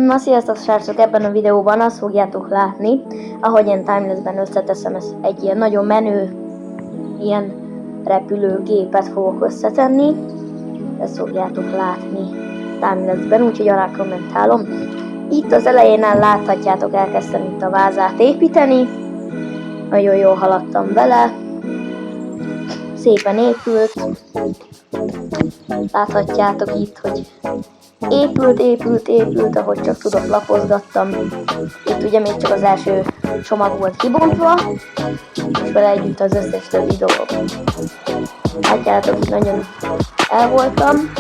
Na sziasztok srácok, ebben a videóban azt fogjátok látni, ahogy én timeless-ben összeteszem egy ilyen nagyon menő, ilyen repülőgépet fogok összetenni. Ezt fogjátok látni timeless-ben, úgyhogy alá kommentálom. Itt az elejénál láthatjátok, elkezdtem itt a vázát építeni. Nagyon jól haladtam vele. Szépen épült. Láthatjátok itt, hogy épült, ahogy csak tudok, lapozgattam. Itt ugye még csak az első csomag volt kibontva, és vele együtt az összes többi dolog. Látjátok, itt nagyon el voltam,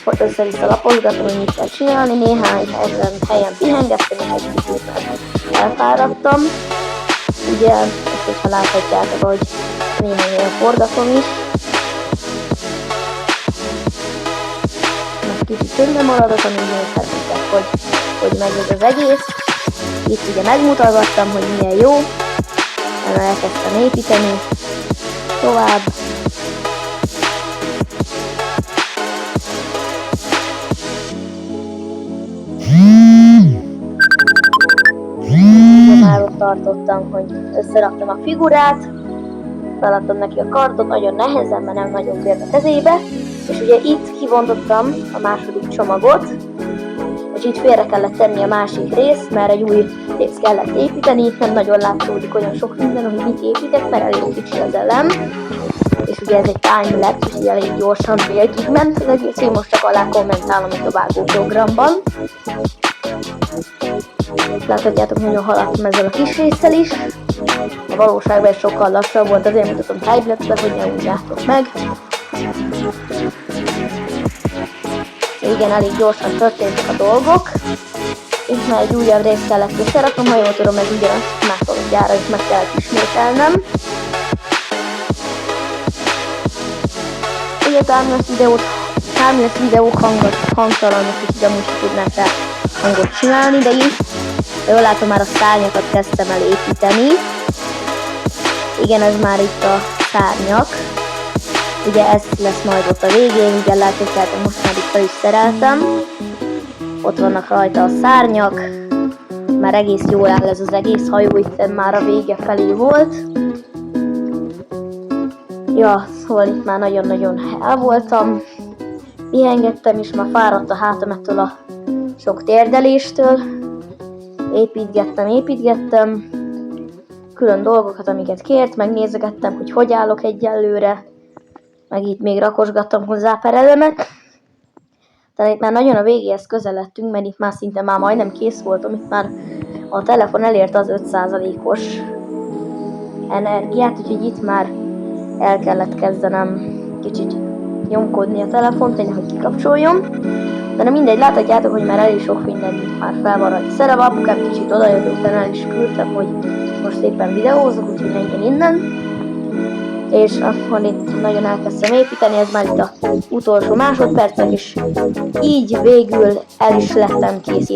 hogy össze-vissza lapozgatom, hogy mit kell csinálni, néhány helyen pihengettem, és egy kicsit elfáradtam. Ugye, ezt hogyha láthatjátok, hogy néhány helyen forgatom is. Kicsit csöndben maradok, amíg nézhetitek, hogy megy ez az egész. Itt ugye megmutattam, hogy milyen jó. Elkezdtem építeni. Tovább. Már ott tartottam, hogy összeraktam a figurát. Feladtam neki a kardot, nagyon nehezen, mert nem nagyon fért a kezébe. És ugye itt kivontottam a második csomagot, és itt félre kellett tenni a másik részt, mert egy új részt kellett építeni. Itt nem nagyon látszódik olyan sok minden, hogy mit építek, mert elég kicsi az elem. És ugye ez egy time-lapse, úgyhogy elég gyorsan végigment az egész, én most csak alá kommentálom itt a vágóprogramban. Láthatjátok, nagyon haladtam ezzel a kis résszel is. A valóságban sokkal lassabb volt, azért mutatom time-lapse-ben, hogy ne újjátok meg. Igen, elég gyorsan történtek a dolgok. Itt már egy újabb részt kellett összeraknom, ha jól tudom, ez ugyanazt másodjára is meg kellett ismételnem. Ugye timeless videók hangtalanok, úgyhogy amúgy is tudnák rá hangot csinálni, de itt, jól látom, már a szárnyakat kezdtem el építeni. Igen, ez már itt a szárnyak. Ugye ez lesz majd ott a végén, ugye láthatjátok, most már itt fel is szereltem. Ott vannak rajta a szárnyak. Már egész jól áll ez az egész hajó, itt már a vége felé volt. Ja, szóval itt már nagyon-nagyon el voltam. Pihengettem, és már fáradt a hátam ettől a sok térdeléstől. Építgettem. Külön dolgokat, amiket kért, megnézegettem, hogy állok egyelőre. Meg itt még rakosgattam hozzá perelemet. Tehát itt már nagyon a végéhez közeledtünk, mert itt már szinte majdnem kész voltam. Itt már a telefon elérte az 5%-os energiát, úgyhogy itt már el kellett kezdenem kicsit nyomkodni a telefont, hogy kikapcsoljon. De nem mindegy, láthatjátok, hogy már elég sok minden már fel van rajta szerelve. Apukám kicsit odajött, utána el is küldtem, hogy most éppen videózok, úgyhogy menjen innen. És akkor itt nagyon elkezdtem építeni, ez már itt az utolsó másodpercek, és így végül el is lettem kész.